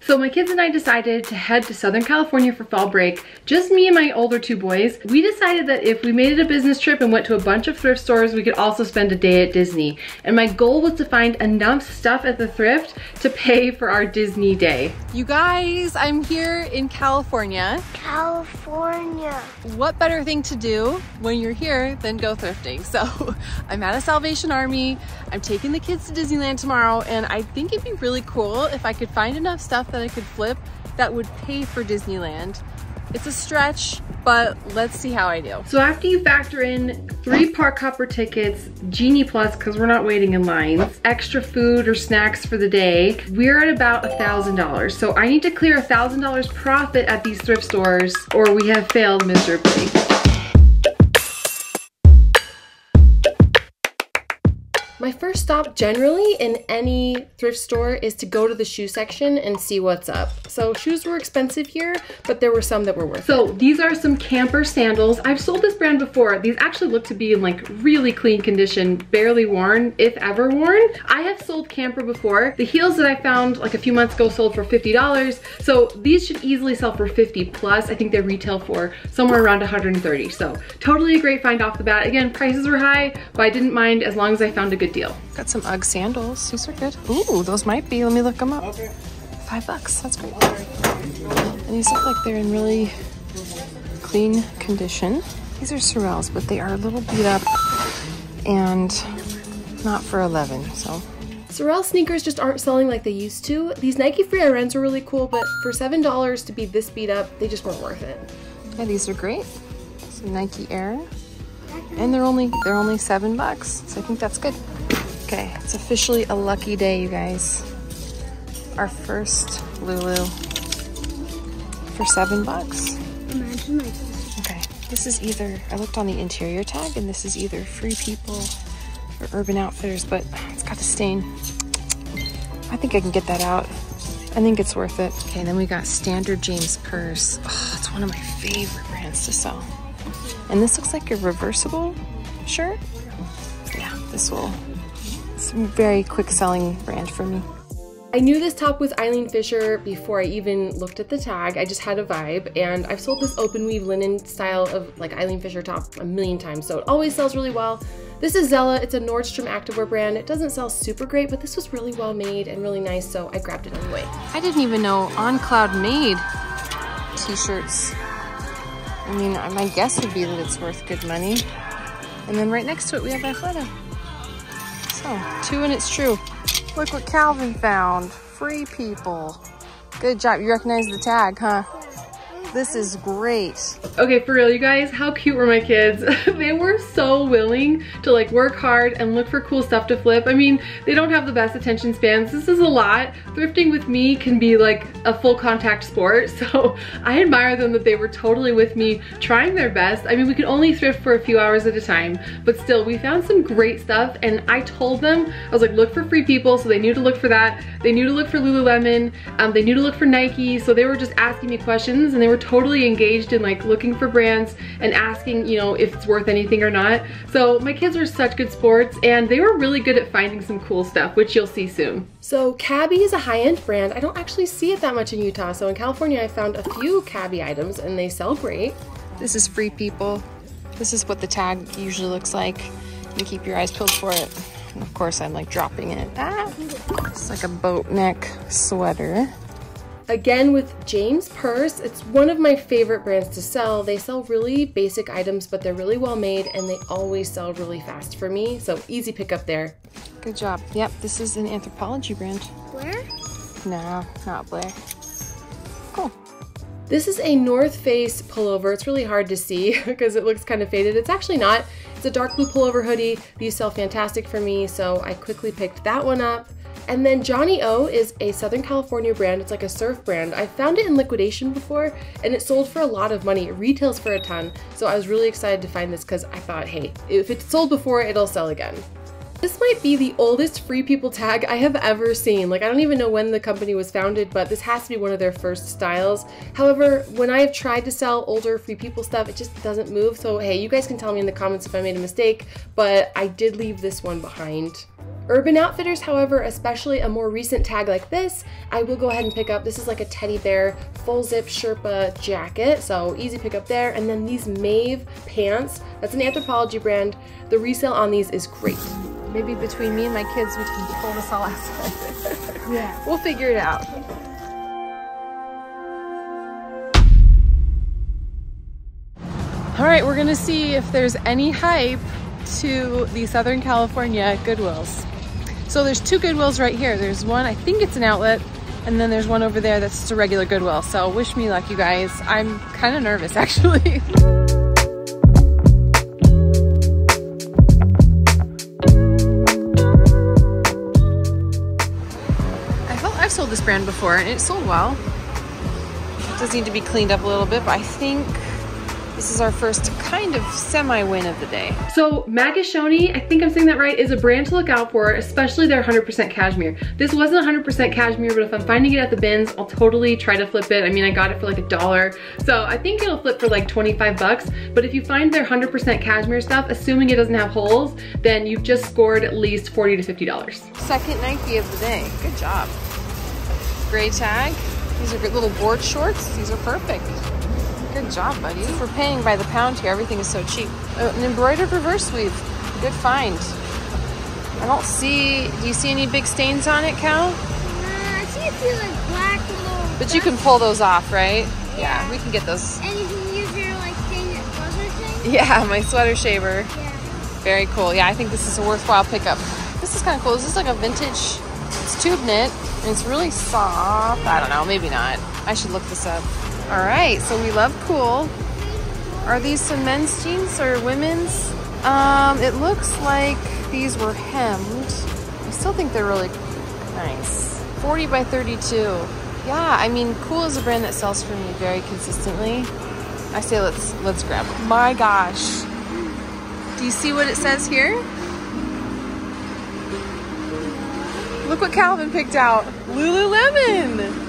So my kids and I decided to head to Southern California for fall break. Just me and my older two boys. We decided that if we made it a business trip and went to a bunch of thrift stores, we could also spend a day at Disney. And my goal was to find enough stuff at the thrift to pay for our Disney day. You guys, I'm here in California. California. What better thing to do when you're here than go thrifting? So I'm at a Salvation Army. I'm taking the kids to Disneyland tomorrow, and I think it'd be really cool if I could find enough stuff that I could flip that would pay for Disneyland. It's a stretch, but let's see how I do. So after you factor in 3 park hopper tickets, Genie Plus, because we're not waiting in lines, extra food or snacks for the day, we're at about $1,000. So I need to clear $1,000 profit at these thrift stores, or we have failed miserably. My first stop generally in any thrift store is to go to the shoe section and see what's up. So shoes were expensive here, but there were some that were worth it. So these are some camper sandals. I've sold this brand before. These actually look to be in like really clean condition, barely worn, if ever worn. I have sold camper before. The heels that I found like a few months ago sold for $50. So these should easily sell for 50 plus. I think they retail for somewhere around 130. So totally a great find off the bat. Again, prices were high, but I didn't mind as long as I found a good deal. Got some UGG sandals. These are good. Ooh, those might be. Let me look them up. Okay. $5. That's great. And these look like they're in really clean condition. These are Sorels, but they are a little beat up and not for 11. So Sorel sneakers just aren't selling like they used to. These Nike Free RNs were really cool, but for $7 to be this beat up, they just weren't worth it. Yeah, these are great. Some Nike Air. And they're only $7, so I think that's good. Okay, it's officially a lucky day, you guys. Our first Lulu for $7. Imagine like this. Okay, this is either, I looked on the interior tag, and this is either Free People or Urban Outfitters, but it's got a stain. I think I can get that out. I think it's worth it. Okay, then we got Standard James Purse. Oh, it's one of my favorite brands to sell. And this looks like a reversible shirt. Yeah, it's a very quick selling brand for me. I knew this top was Eileen Fisher before I even looked at the tag. I just had a vibe, and I've sold this open weave linen style of like Eileen Fisher top a million times, so it always sells really well. This is Zella. It's a Nordstrom activewear brand. It doesn't sell super great, but this was really well made and really nice, so I grabbed it anyway. I didn't even know On Cloud made t-shirts. I mean, my guess would be that it's worth good money. And then right next to it, we have Athleta. So, 2 and it's true. Look what Calvin found. Free People. Good job. You recognize the tag, huh? This is great. Okay, for real, you guys, how cute were my kids? They were so willing to like work hard and look for cool stuff to flip. I mean, they don't have the best attention spans. This is a lot. Thrifting with me can be like a full contact sport. So I admire them that they were totally with me, trying their best. I mean, we could only thrift for a few hours at a time, but still we found some great stuff. And I told them, I was like, look for Free People. So they knew to look for that. They knew to look for Lululemon. They knew to look for Nike. So they were just asking me questions, and they were totally engaged in like looking for brands and asking, you know, if it's worth anything or not. So my kids are such good sports, and they were really good at finding some cool stuff, which you'll see soon. So Cabby is a high-end brand. I don't actually see it that much in Utah. So in California, I found a few Cabby items and they sell great. This is Free People. This is what the tag usually looks like. You keep your eyes peeled for it. And of course, I'm like dropping it. Ah, it's like a boat neck sweater. Again with James Purse, it's one of my favorite brands to sell. They sell really basic items, but they're really well made, and they always sell really fast for me, so easy pickup there. Good job. Yep, this is an Anthropologie brand. Where? No, not Blair. Cool. This is a North Face pullover. It's really hard to see because it looks kind of faded. It's actually not. It's a dark blue pullover hoodie. These sell fantastic for me, so I quickly picked that one up. And then Johnny O is a Southern California brand. It's like a surf brand. I found it in liquidation before, and it sold for a lot of money. It retails for a ton. So I was really excited to find this because I thought, hey, if it's sold before, it'll sell again. This might be the oldest Free People tag I have ever seen. Like, I don't even know when the company was founded, but this has to be one of their first styles. However, when I have tried to sell older Free People stuff, it just doesn't move. So hey, you guys can tell me in the comments if I made a mistake, but I did leave this one behind. Urban Outfitters, however, especially a more recent tag like this, I will go ahead and pick up. This is like a teddy bear full zip Sherpa jacket, so easy pick up there. And then these Maeve pants, that's an Anthropologie brand. The resale on these is great. Maybe between me and my kids, we can pull this all out. Yeah. We'll figure it out. All right, we're gonna see if there's any hype to the Southern California Goodwills. So there's two Goodwills right here. There's one, I think it's an outlet, and then there's one over there that's just a regular Goodwill. So wish me luck, you guys. I'm kind of nervous, actually. I've sold this brand before, and it sold well. It does need to be cleaned up a little bit, but I think this is our first kind of semi-win of the day. So Magashoni, I think I'm saying that right, is a brand to look out for, especially their 100% cashmere. This wasn't 100% cashmere, but if I'm finding it at the bins, I'll totally try to flip it. I mean, I got it for like $1. So I think it'll flip for like 25 bucks. But if you find their 100% cashmere stuff, assuming it doesn't have holes, then you've just scored at least $40 to $50. Second Nike of the day. Good job. Gray tag. These are good little board shorts. These are perfect. Good job, buddy. We're paying by the pound here. Everything is so cheap. An embroidered reverse weave. Good find. I don't see, do you see any big stains on it, Cal? I see a few like black little... But you can pull those off, right? Yeah. We can get those. And you can use your like stain sweater thing? Yeah, my sweater shaver. Yeah. Very cool. Yeah, I think this is a worthwhile pickup. This is kind of cool. Is this like a vintage, it's tube knit, and it's really soft. I don't know, maybe not. I should look this up. All right, so we love cool. Are these some men's jeans or women's? It looks like these were hemmed. I still think they're really nice. 40 by 32. Yeah, I mean, Cool is a brand that sells for me very consistently. I say let's grab them. My gosh. Do you see what it says here? Look what Calvin picked out. Lululemon.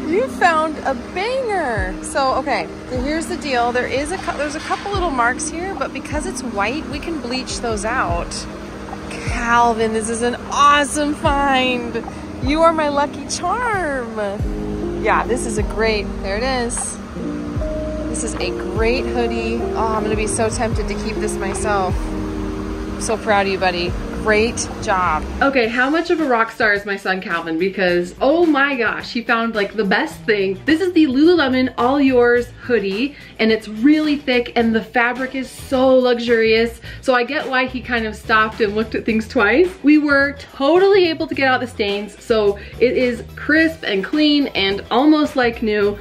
You found a banger. So, okay, so here's the deal. There's a couple little marks here, but because it's white, we can bleach those out. Calvin, this is an awesome find. You are my lucky charm. Yeah, this is a great, there it is. This is a great hoodie. Oh, I'm gonna be so tempted to keep this myself. I'm so proud of you, buddy. Great job. Okay, how much of a rock star is my son Calvin? Because, oh my gosh, he found like the best thing. This is the Lululemon All Yours hoodie, and it's really thick, and the fabric is so luxurious. So I get why he kind of stopped and looked at things twice. We were totally able to get out the stains, so it is crisp and clean and almost like new.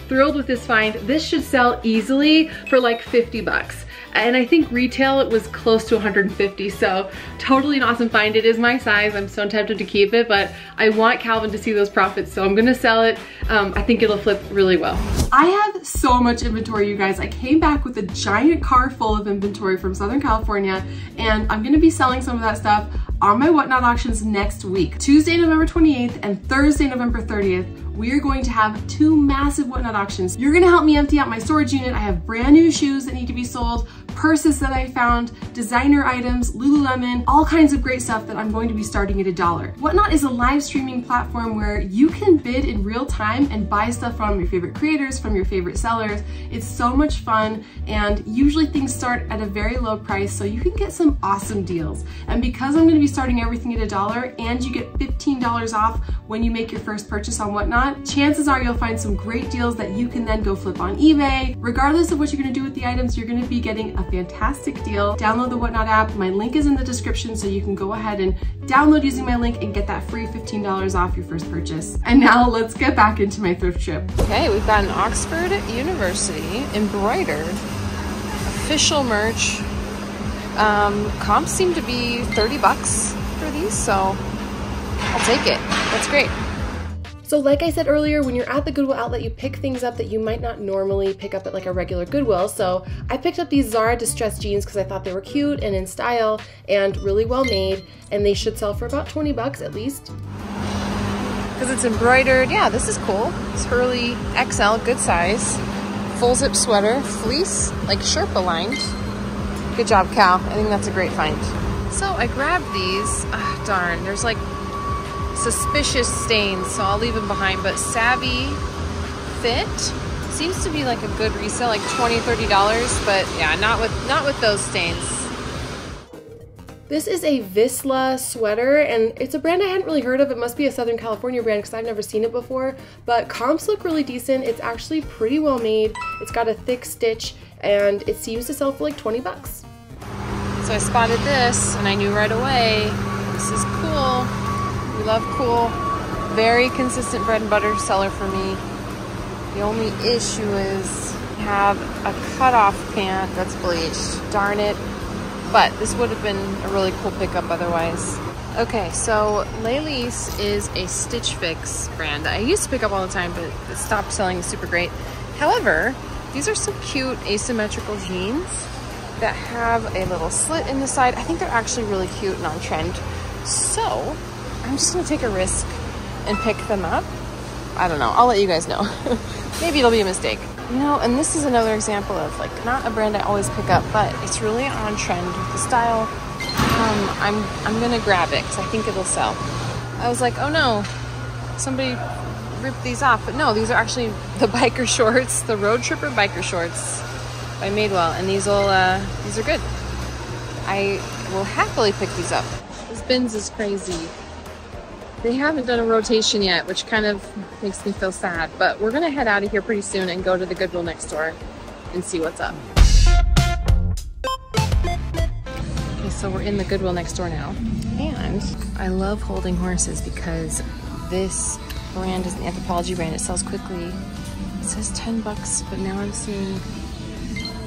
Thrilled with this find. This should sell easily for like 50 bucks. And I think retail it was close to 150, so totally an awesome find. It is my size. I'm so tempted to keep it, but I want Calvin to see those profits, so I'm gonna sell it. I think it'll flip really well. I have so much inventory, you guys. I came back with a giant car full of inventory from Southern California, and I'm gonna be selling some of that stuff on my Whatnot auctions next week. Tuesday, November 28th and Thursday, November 30th. We are going to have two massive Whatnot auctions. You're gonna help me empty out my storage unit. I have brand new shoes that need to be sold, purses that I found, designer items, Lululemon, all kinds of great stuff that I'm going to be starting at $1. Whatnot is a live streaming platform where you can bid in real time and buy stuff from your favorite creators, from your favorite sellers. It's so much fun, and usually things start at a very low price, so you can get some awesome deals. And because I'm gonna be starting everything at $1 and you get $15 off when you make your first purchase on Whatnot, chances are you'll find some great deals that you can then go flip on eBay. Regardless of what you're gonna do with the items, you're gonna be getting a fantastic deal. Download the Whatnot app. My link is in the description, so you can go ahead and download using my link and get that free $15 off your first purchase. And now let's get back into my thrift trip. Okay, we've got an Oxford University embroidered official merch. Comps seem to be 30 bucks for these, so I'll take it. That's great. So like I said earlier, when you're at the Goodwill outlet, you pick things up that you might not normally pick up at like a regular Goodwill. So I picked up these Zara distressed jeans because I thought they were cute and in style and really well made, and they should sell for about 20 bucks at least. Because it's embroidered. Yeah, this is cool. It's Hurley XL, good size. Full zip sweater, fleece, like Sherpa lined. Good job, Cal. I think that's a great find. So I grabbed these. Darn, there's like suspicious stains, so I'll leave them behind. But Savvy Fit seems to be like a good resale, like $20, $30. But yeah, not with those stains. This is a Visla sweater, and it's a brand I hadn't really heard of. It must be a Southern California brand because I've never seen it before, but comps look really decent. It's actually pretty well made. It's got a thick stitch, and it seems to sell for like 20 bucks. So I spotted this, and I knew right away, this is cool. We love cool. Very consistent bread and butter seller for me. The only issue is I have a cutoff pant that's bleached. Darn it. But this would have been a really cool pickup otherwise. Okay, so Laylis is a Stitch Fix brand that I used to pick up all the time, but it stopped selling super great. However, these are some cute asymmetrical jeans that have a little slit in the side. I think they're actually really cute and on trend. So I'm just gonna take a risk and pick them up. I don't know, I'll let you guys know. Maybe it'll be a mistake. You know, and this is another example of like not a brand I always pick up, but it's really on trend with the style. I'm gonna grab it because I think it'll sell. I was like, oh no, somebody ripped these off, but no, these are actually the biker shorts, the Road Tripper biker shorts by Madewell, and these are good. I will happily pick these up. This bins is crazy. They haven't done a rotation yet, which kind of makes me feel sad, but we're gonna head out of here pretty soon and go to the Goodwill next door and see what's up. Okay, so we're in the Goodwill next door now. And I love holding horses because this brand is an Anthropologie brand. It sells quickly. It says 10 bucks, but now I'm seeing,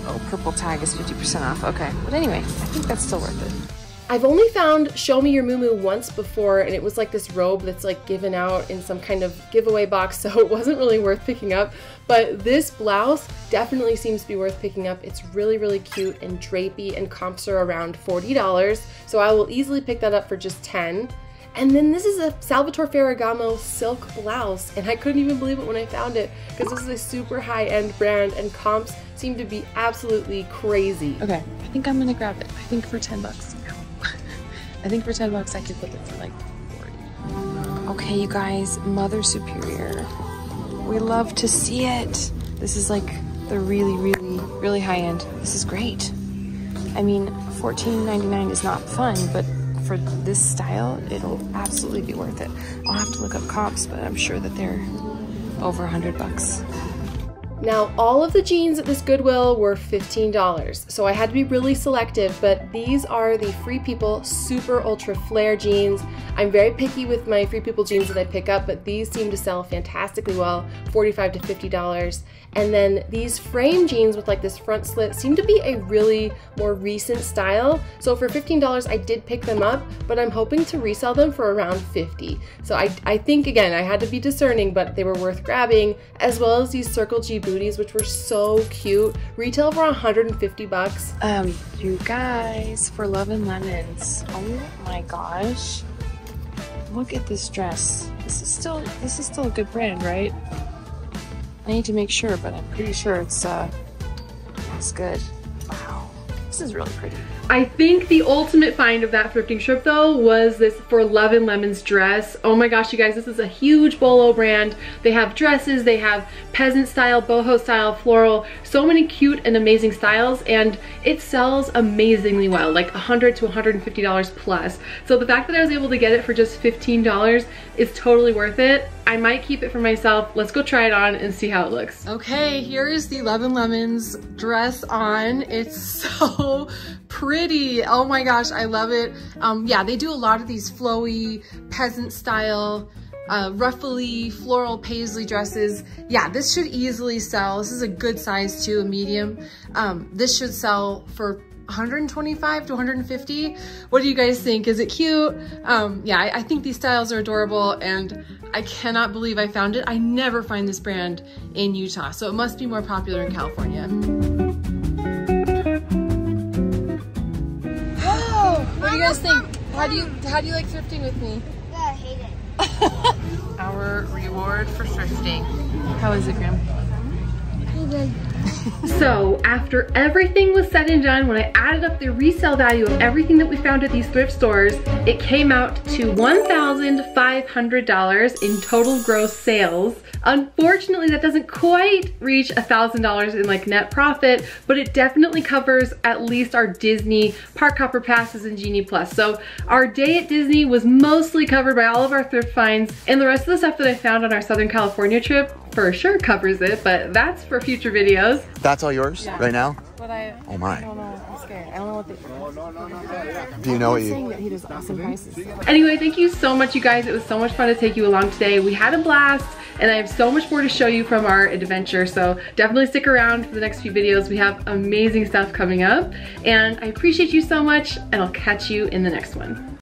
oh, purple tag is 50% off. Okay, but anyway, I think that's still worth it. I've only found Show Me Your Moo once before, and it was like this robe that's like given out in some kind of giveaway box, so it wasn't really worth picking up. But this blouse definitely seems to be worth picking up. It's really, really cute and drapey, and comps are around $40, so I will easily pick that up for just $10. And then this is a Salvatore Ferragamo silk blouse, and I couldn't even believe it when I found it because this is a super high-end brand, and comps seem to be absolutely crazy. Okay, I think I'm gonna grab it. I think for 10 bucks. I think for 10 bucks I could flip it for like 40. Okay, you guys, Mother Superior. We love to see it. This is like the really high end. This is great. I mean, $14.99 is not fun, but for this style, it'll absolutely be worth it. I'll have to look up comps, but I'm sure that they're over 100 bucks. Now, all of the jeans at this Goodwill were $15, so I had to be really selective, but these are the Free People Super Ultra Flare jeans. I'm very picky with my Free People jeans that I pick up, but these seem to sell fantastically well, $45 to $50. And then these frame jeans with like this front slit seem to be a really more recent style. So for $15, I did pick them up, but I'm hoping to resell them for around $50. So I think, again, I had to be discerning, but they were worth grabbing, as well as these Circle G booties, which were so cute. Retail for 150 bucks. You guys, for Love and Lemons, oh my gosh. Look at this dress. This is still a good brand, right? I need to make sure, but I'm pretty sure it's good. Wow, this is really pretty. I think the ultimate find of that thrifting trip though was this For Love and Lemons dress. Oh my gosh, you guys, this is a huge Bolo brand. They have dresses, they have peasant style, boho style, floral, so many cute and amazing styles, and it sells amazingly well, like $100 to $150 plus. So the fact that I was able to get it for just $15 is totally worth it. I might keep it for myself. Let's go try it on and see how it looks. Okay, here is the Love and Lemons dress on. It's so pretty. Oh my gosh, I love it. Yeah, they do a lot of these flowy, peasant style, ruffly, floral paisley dresses. Yeah, this should easily sell. This is a good size too, a medium. This should sell for 125 to 150. What do you guys think? Is it cute? Yeah, I think these styles are adorable, and I cannot believe I found it. I never find this brand in Utah, so it must be more popular in California. Whoa! What do you guys think? How do you like thrifting with me? Yeah, I hate it. Our reward for thrifting. How is it, Graham? good. So after everything was said and done, when I added up the resale value of everything that we found at these thrift stores, it came out to $1,500 in total gross sales. Unfortunately, that doesn't quite reach $1,000 in like net profit, but it definitely covers at least our Disney Park Hopper passes and Genie Plus. So our day at Disney was mostly covered by all of our thrift finds, and the rest of the stuff that I found on our Southern California trip for sure covers it, but that's for future videos. That's all yours right now? But I Oh my. don't know. I'm scared. I don't know what they. Do you know what He's you... saying that he does awesome prices. Anyway, thank you so much, you guys. It was so much fun to take you along today. We had a blast, and I have so much more to show you from our adventure, so definitely stick around for the next few videos. We have amazing stuff coming up, and I appreciate you so much, and I'll catch you in the next one.